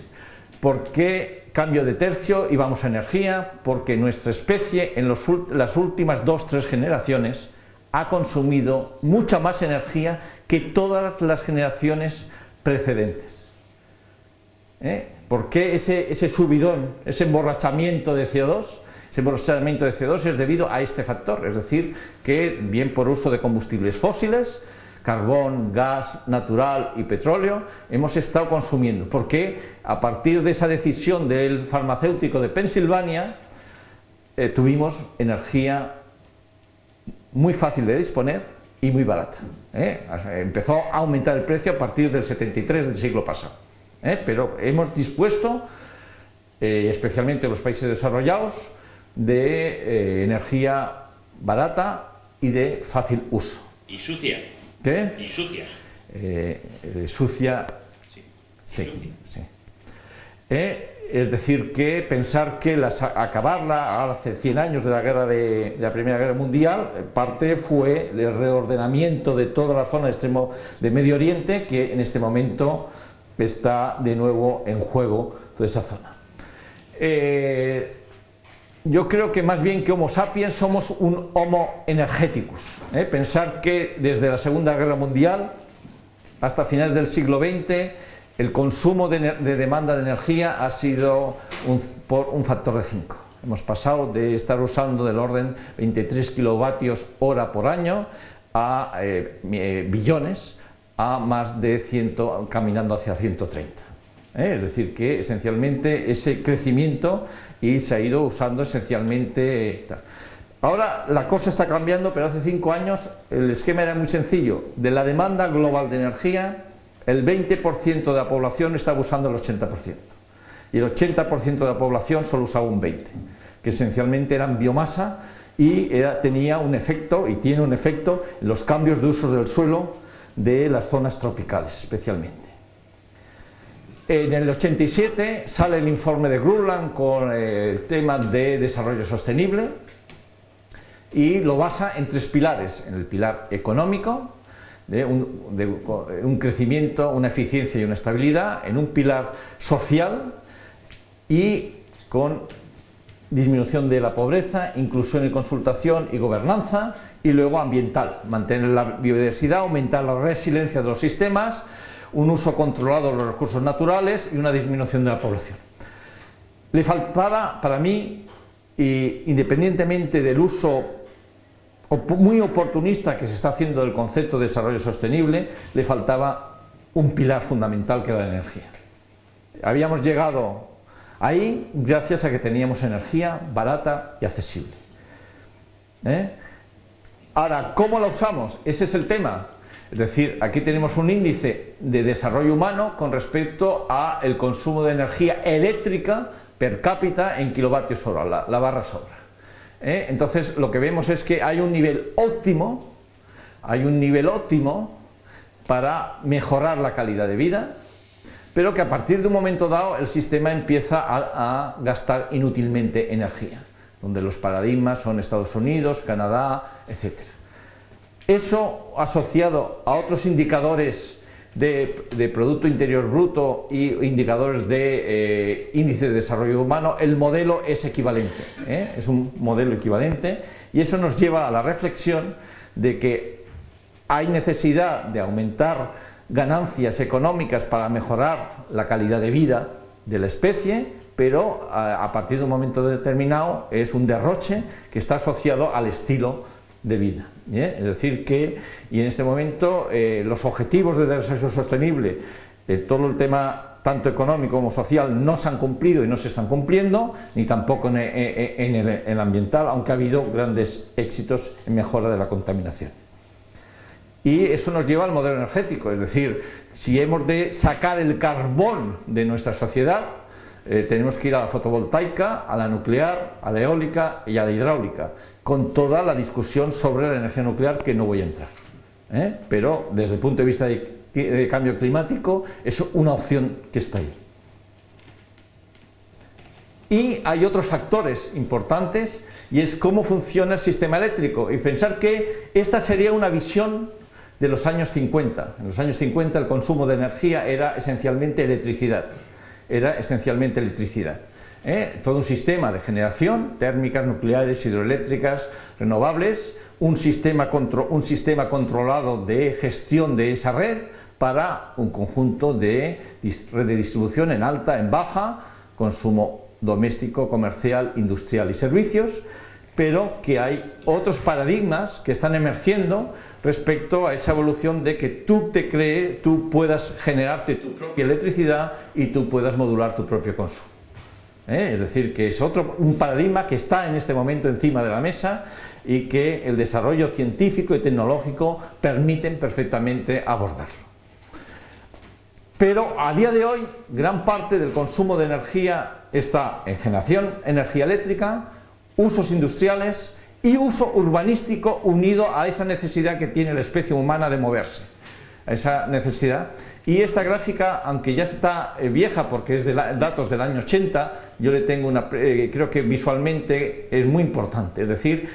Porque cambio de tercio y vamos a energía, porque nuestra especie en las últimas 2-3 generaciones ha consumido mucha más energía que todas las generaciones precedentes. ¿Por qué ese subidón, ese emborrachamiento de CO2? Ese emborrachamiento de CO2 es debido a este factor, es decir, que bien por uso de combustibles fósiles, carbón, gas natural y petróleo, hemos estado consumiendo, porque a partir de esa decisión del farmacéutico de Pensilvania tuvimos energía muy fácil de disponer y muy barata. Empezó a aumentar el precio a partir del 73 del siglo pasado. Pero hemos dispuesto, especialmente los países desarrollados, de energía barata y de fácil uso. ¿Y sucia? ¿Qué? ¿Y sucia? Sucia, sí. Es decir, que pensar que acabarla hace 100 años de la Primera Guerra Mundial, parte fue el reordenamiento de toda la zona extremo de Medio Oriente, que en este momento está de nuevo en juego toda esa zona. Yo creo que más bien que Homo sapiens somos un Homo energeticus. Pensar que desde la Segunda Guerra Mundial hasta finales del siglo XX el consumo de demanda de energía ha sido por un factor de 5. Hemos pasado de estar usando del orden 23 kilovatios hora por año a billones a más de 100, caminando hacia 130. Es decir, que esencialmente ese crecimiento y se ha ido usando esencialmente. Ahora la cosa está cambiando, pero hace 5 años el esquema era muy sencillo. De la demanda global de energía, el 20% de la población estaba usando el 80%. Y el 80% de la población solo usaba un 20%, que esencialmente eran biomasa y tenía un efecto, y tiene un efecto, en los cambios de usos del suelo de las zonas tropicales especialmente. En el 87 sale el informe de Brundtland con el tema de desarrollo sostenible y lo basa en 3 pilares: en el pilar económico, de un crecimiento, una eficiencia y una estabilidad; en un pilar social y con disminución de la pobreza, inclusión y consultación y gobernanza; y luego ambiental, mantener la biodiversidad, aumentar la resiliencia de los sistemas, un uso controlado de los recursos naturales y una disminución de la población. Le faltaba, para mí, independientemente del uso muy oportunista que se está haciendo del concepto de desarrollo sostenible, le faltaba un pilar fundamental, que era la energía. Habíamos llegado ahí gracias a que teníamos energía barata y accesible. Ahora, ¿cómo la usamos? Ese es el tema. Es decir, aquí tenemos un índice de desarrollo humano con respecto al consumo de energía eléctrica per cápita en kilovatios hora, la barra sobra. Entonces, lo que vemos es que hay un nivel óptimo para mejorar la calidad de vida, pero que a partir de un momento dado el sistema empieza a gastar inútilmente energía, donde los paradigmas son Estados Unidos, Canadá, etc. Eso asociado a otros indicadores de Producto Interior Bruto y indicadores de índice de desarrollo humano, el modelo es equivalente, es un modelo equivalente, y eso nos lleva a la reflexión de que hay necesidad de aumentar ganancias económicas para mejorar la calidad de vida de la especie, pero a partir de un momento determinado es un derroche que está asociado al estilo de vida. Es decir que, y en este momento los objetivos de desarrollo sostenible, todo el tema tanto económico como social, no se han cumplido y no se están cumpliendo, ni tampoco en el ambiental, aunque ha habido grandes éxitos en mejora de la contaminación. Y eso nos lleva al modelo energético, es decir, si hemos de sacar el carbón de nuestra sociedad, tenemos que ir a la fotovoltaica, a la nuclear, a la eólica y a la hidráulica, con toda la discusión sobre la energía nuclear, que no voy a entrar. Pero desde el punto de vista de cambio climático es una opción que está ahí. Y hay otros factores importantes, y es cómo funciona el sistema eléctrico, y pensar que esta sería una visión de los años 50. En los años 50 el consumo de energía era esencialmente electricidad. Todo un sistema de generación, térmicas, nucleares, hidroeléctricas, renovables, un sistema controlado de gestión de esa red para un conjunto de red de distribución en alta, en baja, consumo doméstico, comercial, industrial y servicios, pero que hay otros paradigmas que están emergiendo respecto a esa evolución de que tú puedas generarte tu propia electricidad y tú puedas modular tu propio consumo. Es decir, que es un paradigma que está en este momento encima de la mesa y que el desarrollo científico y tecnológico permiten perfectamente abordarlo. Pero a día de hoy, gran parte del consumo de energía está en generación, energía eléctrica, usos industriales y uso urbanístico, unido a esa necesidad que tiene la especie humana de moverse, a esa necesidad. Y esta gráfica, aunque ya está vieja porque es de datos del año 80, yo le tengo creo que visualmente es muy importante. Es decir,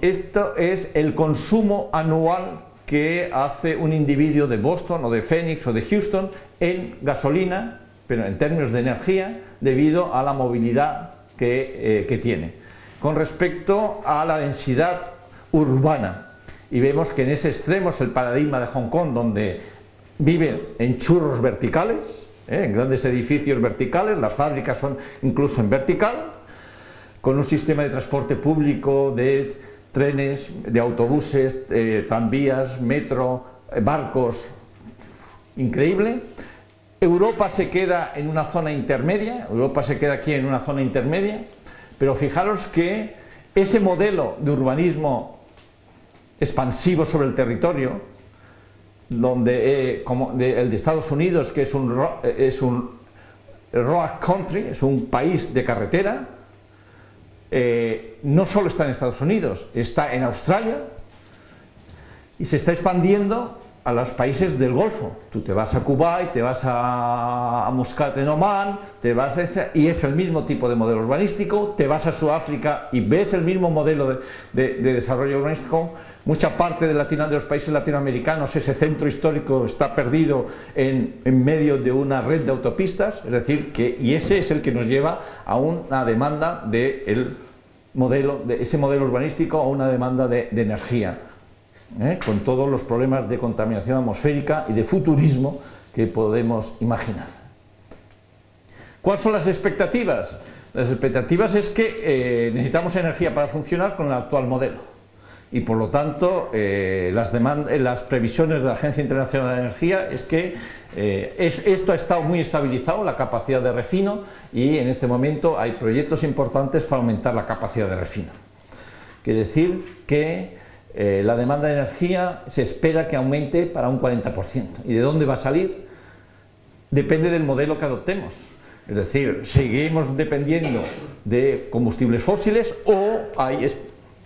esto es el consumo anual que hace un individuo de Boston o de Phoenix o de Houston en gasolina, pero en términos de energía, debido a la movilidad que tiene, con respecto a la densidad urbana. Y vemos que en ese extremo es el paradigma de Hong Kong, donde viven en churros verticales, en grandes edificios verticales, las fábricas son incluso en vertical, con un sistema de transporte público de trenes, de autobuses, tranvías, metro, barcos, increíble. Europa se queda en una zona intermedia, Europa se queda aquí en una zona intermedia, pero fijaros que ese modelo de urbanismo expansivo sobre el territorio, donde, el de Estados Unidos, que es un road country, es un país de carretera, no solo está en Estados Unidos, está en Australia y se está expandiendo a los países del Golfo. Tú te vas a Kuwait, te vas a Muscat en Omán, y es el mismo tipo de modelo urbanístico. Te vas a Sudáfrica y ves el mismo modelo de desarrollo urbanístico. Mucha parte de los países latinoamericanos, ese centro histórico está perdido en medio de una red de autopistas, es decir, y ese es el que nos lleva a una demanda de ese modelo urbanístico, a una demanda de energía. Con todos los problemas de contaminación atmosférica y de futurismo que podemos imaginar. ¿Cuáles son las expectativas? Las expectativas es que necesitamos energía para funcionar con el actual modelo y por lo tanto las previsiones de la Agencia Internacional de Energía es que esto ha estado muy estabilizado, la capacidad de refino, y en este momento hay proyectos importantes para aumentar la capacidad de refino. Quiere decir que la demanda de energía se espera que aumente para un 40%. ¿Y de dónde va a salir? Depende del modelo que adoptemos. Es decir, seguimos dependiendo de combustibles fósiles o hay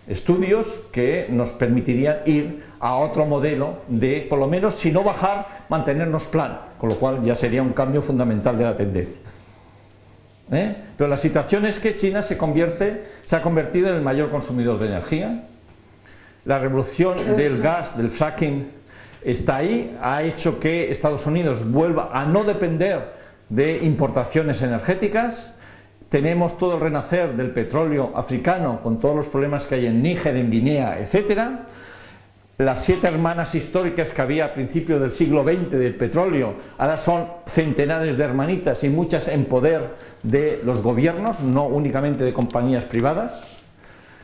estudios que nos permitirían ir a otro modelo de, por lo menos, si no bajar, mantenernos plano, con lo cual ya sería un cambio fundamental de la tendencia. Pero la situación es que China se ha convertido en el mayor consumidor de energía. La revolución del gas, del fracking, está ahí, ha hecho que Estados Unidos vuelva a no depender de importaciones energéticas. Tenemos todo el renacer del petróleo africano con todos los problemas que hay en Níger, en Guinea, etc. Las 7 hermanas históricas que había a principios del siglo XX del petróleo, ahora son centenares de hermanitas y muchas en poder de los gobiernos, no únicamente de compañías privadas.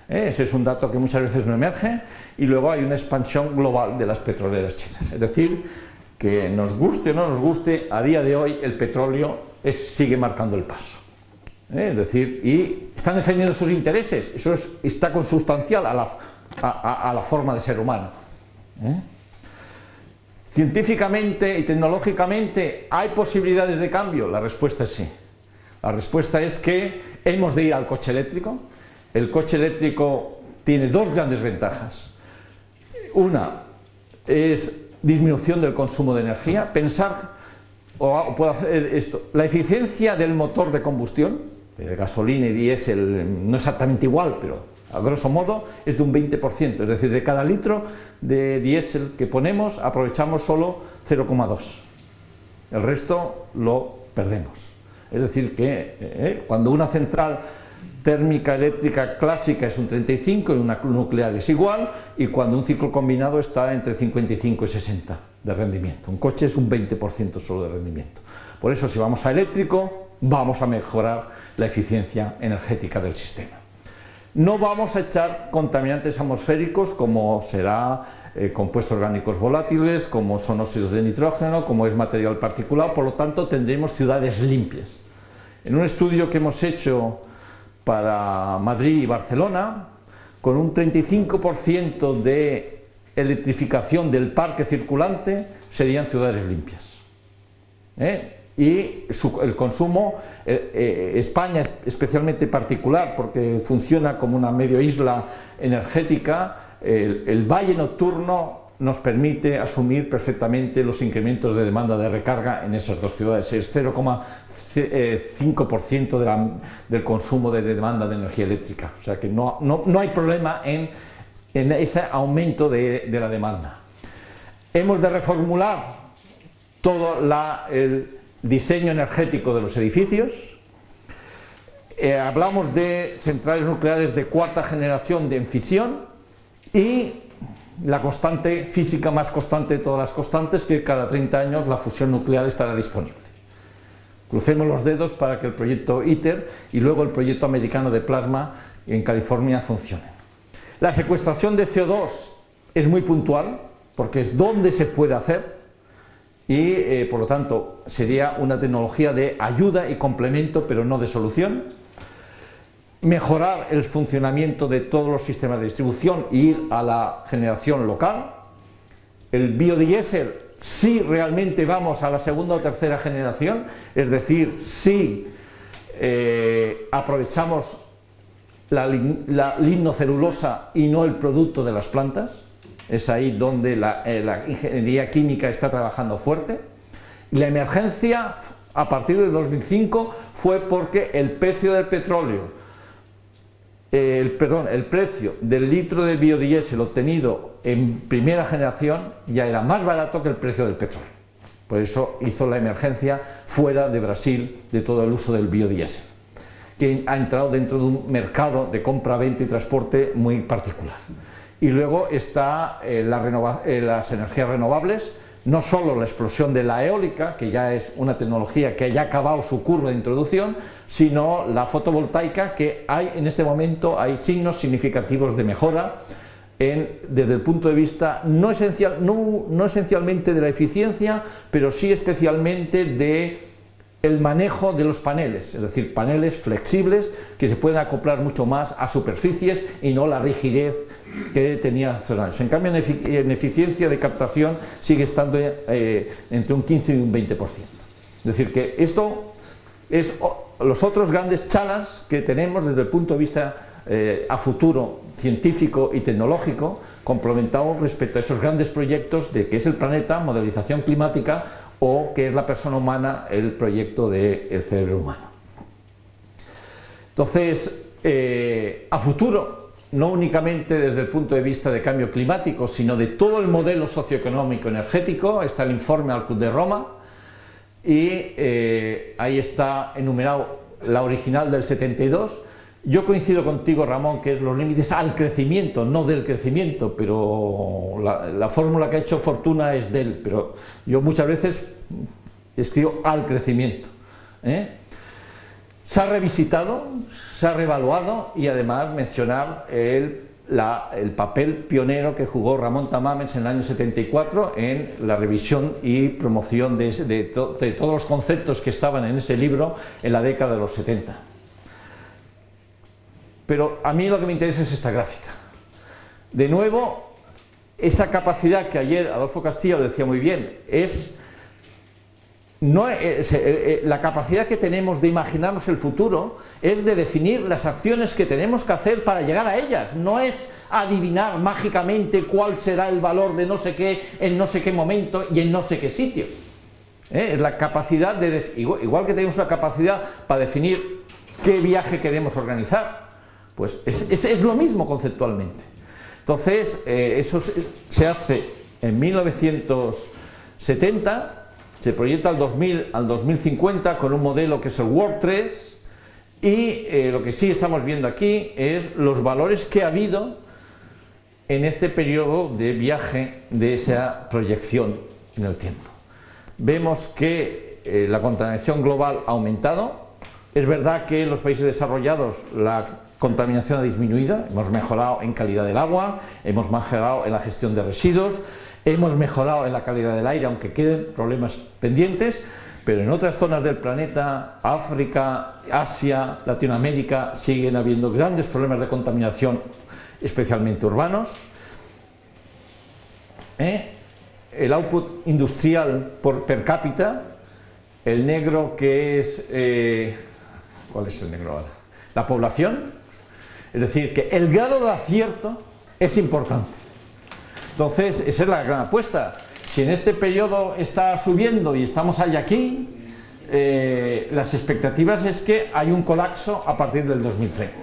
Ese es un dato que muchas veces no emerge. Y luego hay una expansión global de las petroleras chinas. Es decir, que nos guste o no nos guste, a día de hoy el petróleo sigue marcando el paso. Es decir, y están defendiendo sus intereses. Eso está consustancial a la forma de ser humano. Científicamente y tecnológicamente, ¿hay posibilidades de cambio? La respuesta es sí. La respuesta es que hemos de ir al coche eléctrico. El coche eléctrico tiene 2 grandes ventajas. Una es disminución del consumo de energía. Pensar, o puedo hacer esto, la eficiencia del motor de combustión, de gasolina y diésel, no exactamente igual, pero a grosso modo es de un 20%. Es decir, de cada litro de diésel que ponemos aprovechamos solo 0,2. El resto lo perdemos. Es decir, que cuando una central térmica eléctrica clásica es un 35 y una nuclear es igual, y cuando un ciclo combinado está entre 55 y 60 de rendimiento. Un coche es un 20% solo de rendimiento. Por eso, si vamos a eléctrico, vamos a mejorar la eficiencia energética del sistema. No vamos a echar contaminantes atmosféricos como será compuestos orgánicos volátiles, como son óxidos de nitrógeno, como es material particulado, por lo tanto tendremos ciudades limpias. En un estudio que hemos hecho para Madrid y Barcelona, con un 35% de electrificación del parque circulante, serían ciudades limpias. Y el consumo, España es especialmente particular porque funciona como una medio isla energética. El valle nocturno nos permite asumir perfectamente los incrementos de demanda de recarga en esas 2 ciudades. Es 0,5% del consumo de demanda de energía eléctrica. O sea que no hay problema en ese aumento de la demanda. Hemos de reformular todo el diseño energético de los edificios. Hablamos de centrales nucleares de 4ª generación en fisión y la constante física más constante de todas las constantes, que cada 30 años la fusión nuclear estará disponible. Crucemos los dedos para que el proyecto ITER y luego el proyecto americano de plasma en California funcionen. La secuestración de CO2 es muy puntual, porque es donde se puede hacer, y por lo tanto sería una tecnología de ayuda y complemento, pero no de solución. Mejorar el funcionamiento de todos los sistemas de distribución e ir a la generación local. El biodiesel, si realmente vamos a la segunda o tercera generación, es decir, si aprovechamos la lignocelulosa y no el producto de las plantas, es ahí donde la ingeniería química está trabajando fuerte. La emergencia a partir de 2005 fue porque el precio del petróleo, el precio del litro de biodiesel obtenido en primera generación ya era más barato que el precio del petróleo. Por eso hizo la emergencia fuera de Brasil de todo el uso del biodiesel, que ha entrado dentro de un mercado de compra, venta y transporte muy particular. Y luego está las energías renovables, no solo la explosión de la eólica, que ya es una tecnología que ya ha acabado su curva de introducción, sino la fotovoltaica, que en este momento hay signos significativos de mejora desde el punto de vista no esencialmente de la eficiencia, pero sí especialmente del manejo de los paneles, es decir, paneles flexibles que se pueden acoplar mucho más a superficies y no la rigidez que tenía hace años. En cambio, en eficiencia de captación sigue estando entre un 15 y un 20%. Es decir, que esto es los otros grandes challenge que tenemos desde el punto de vista a futuro científico y tecnológico, complementado respecto a esos grandes proyectos de que es el planeta, modelización climática, o que es la persona humana, el proyecto del cerebro humano. Entonces, a futuro, no únicamente desde el punto de vista de cambio climático, sino de todo el modelo socioeconómico energético, está el informe al Club de Roma, y ahí está enumerado la original del 72. Yo coincido contigo, Ramón, que es los límites al crecimiento, no del crecimiento, pero la fórmula que ha hecho Fortuna es del, pero yo muchas veces escribo al crecimiento. Se ha revisitado, se ha reevaluado, y además mencionar el papel pionero que jugó Ramón Tamames en el año 74 en la revisión y promoción de todos los conceptos que estaban en ese libro en la década de los 70. Pero a mí lo que me interesa es esta gráfica. De nuevo, esa capacidad que ayer Adolfo Castilla lo decía muy bien, la capacidad que tenemos de imaginarnos el futuro es de definir las acciones que tenemos que hacer para llegar a ellas. No es adivinar mágicamente cuál será el valor de no sé qué en no sé qué momento y en no sé qué sitio. Es la capacidad igual que tenemos la capacidad para definir qué viaje queremos organizar, pues es lo mismo conceptualmente. Entonces, eso se hace en 1970, se proyecta al 2050 con un modelo que es el World 3, y lo que sí estamos viendo aquí es los valores que ha habido en este periodo de viaje de esa proyección en el tiempo. Vemos que la contaminación global ha aumentado. Es verdad que en los países desarrollados la contaminación ha disminuido, hemos mejorado en calidad del agua, hemos mejorado en la gestión de residuos, hemos mejorado en la calidad del aire, aunque queden problemas pendientes, pero en otras zonas del planeta, África, Asia, Latinoamérica, siguen habiendo grandes problemas de contaminación, especialmente urbanos. El output industrial per cápita, el negro que es... ¿cuál es el negro ahora? La población. Es decir, que el grado de acierto es importante. Entonces, esa es la gran apuesta. Si en este periodo está subiendo y estamos ahí aquí, las expectativas es que hay un colapso a partir del 2030.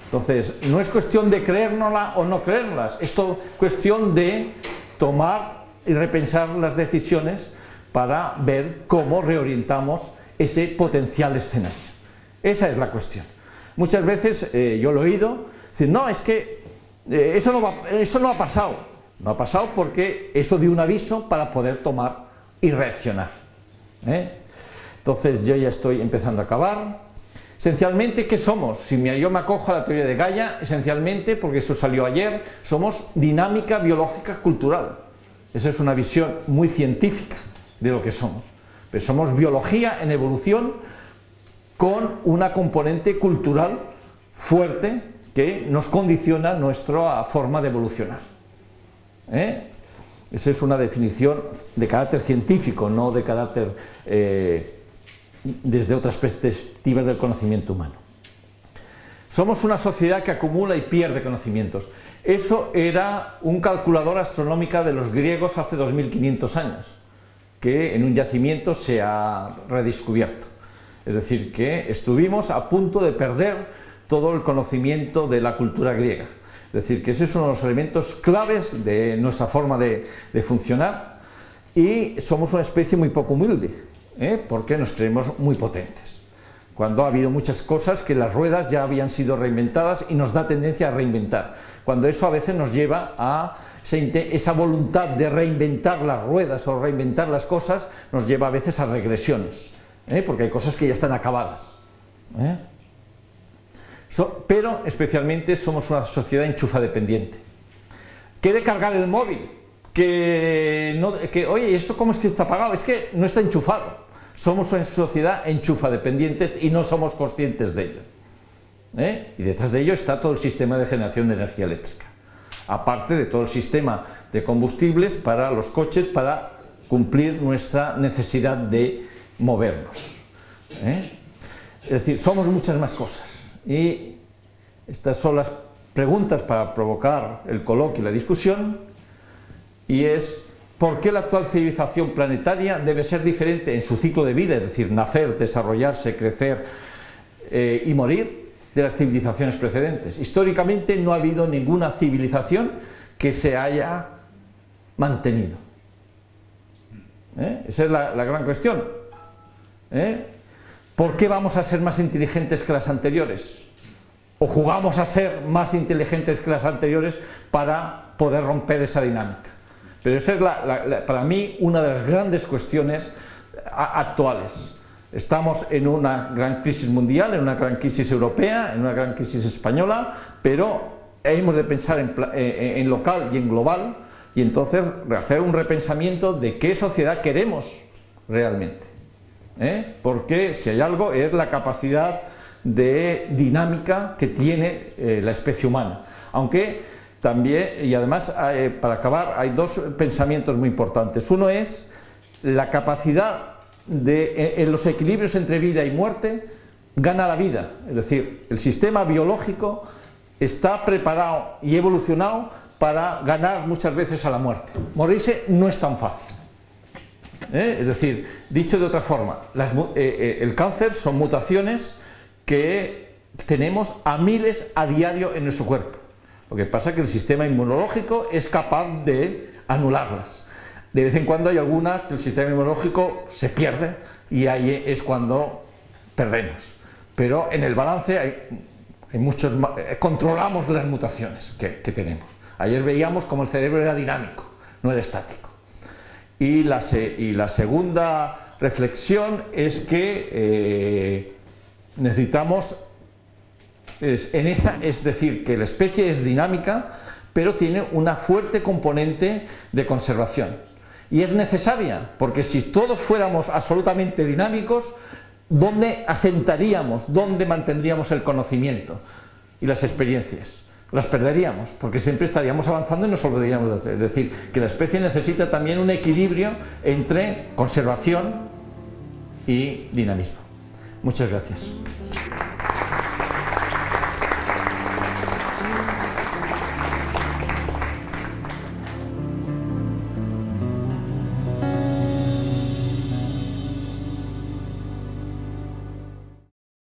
Entonces, no es cuestión de creérnosla o no creerlas, es cuestión de tomar y repensar las decisiones para ver cómo reorientamos ese potencial escenario. Esa es la cuestión. Muchas veces yo lo he oído, decir, no, es que eso no ha pasado. No ha pasado porque eso dio un aviso para poder tomar y reaccionar. Entonces yo ya estoy empezando a acabar. Esencialmente, ¿qué somos? Si yo me acojo a la teoría de Gaia, esencialmente, porque eso salió ayer, somos dinámica biológica cultural. Esa es una visión muy científica de lo que somos. Pero somos biología en evolución con una componente cultural fuerte que nos condiciona nuestra forma de evolucionar. Esa es una definición de carácter científico, no de carácter desde otras perspectivas del conocimiento humano. Somos una sociedad que acumula y pierde conocimientos. Eso era un calculador astronómica de los griegos hace 2500 años, que en un yacimiento se ha redescubierto. Es decir, que estuvimos a punto de perder todo el conocimiento de la cultura griega. Es decir, que ese es uno de los elementos claves de nuestra forma de funcionar, y somos una especie muy poco humilde, porque nos creemos muy potentes, cuando ha habido muchas cosas que las ruedas ya habían sido reinventadas y nos da tendencia a reinventar, cuando eso a veces nos lleva a esa voluntad de reinventar las ruedas o reinventar las cosas, nos lleva a veces a regresiones, porque hay cosas que ya están acabadas. Pero especialmente somos una sociedad enchufa dependiente. ¿Quiere cargar el móvil? Oye, ¿esto cómo es que está apagado? Es que no está enchufado. Somos una sociedad enchufa dependientes y no somos conscientes de ello. Y detrás de ello está todo el sistema de generación de energía eléctrica, aparte de todo el sistema de combustibles para los coches, para cumplir nuestra necesidad de movernos. Es decir, somos muchas más cosas. Y estas son las preguntas para provocar el coloquio y la discusión, y es: ¿por qué la actual civilización planetaria debe ser diferente en su ciclo de vida, es decir, nacer, desarrollarse, crecer y morir, de las civilizaciones precedentes? Históricamente no ha habido ninguna civilización que se haya mantenido. Esa es la gran cuestión. ¿Por qué vamos a ser más inteligentes que las anteriores? ¿O jugamos a ser más inteligentes que las anteriores para poder romper esa dinámica? Pero esa es para mí una de las grandes cuestiones actuales. Estamos en una gran crisis mundial, en una gran crisis europea, en una gran crisis española, pero hemos de pensar en local y en global, y entonces hacer un repensamiento de qué sociedad queremos realmente. Porque si hay algo es la capacidad de dinámica que tiene la especie humana. Aunque también, y además para acabar, hay dos pensamientos muy importantes. Uno es la capacidad en los equilibrios entre vida y muerte, gana la vida. Es decir, el sistema biológico está preparado y evolucionado para ganar muchas veces a la muerte. Morirse no es tan fácil. Es decir, dicho de otra forma, el cáncer son mutaciones que tenemos a miles a diario en nuestro cuerpo. Lo que pasa es que el sistema inmunológico es capaz de anularlas. De vez en cuando hay alguna que el sistema inmunológico se pierde, y ahí es cuando perdemos. Pero en el balance hay muchos, controlamos las mutaciones que tenemos. Ayer veíamos cómo el cerebro era dinámico, no era estático. Y la segunda reflexión es que necesitamos, es decir, que la especie es dinámica, pero tiene una fuerte componente de conservación. Y es necesaria, porque si todos fuéramos absolutamente dinámicos, ¿dónde asentaríamos? ¿Dónde mantendríamos el conocimiento y las experiencias? Las perderíamos, porque siempre estaríamos avanzando y nos olvidaríamos de hacer. Es decir, que la especie necesita también un equilibrio entre conservación y dinamismo. Muchas gracias.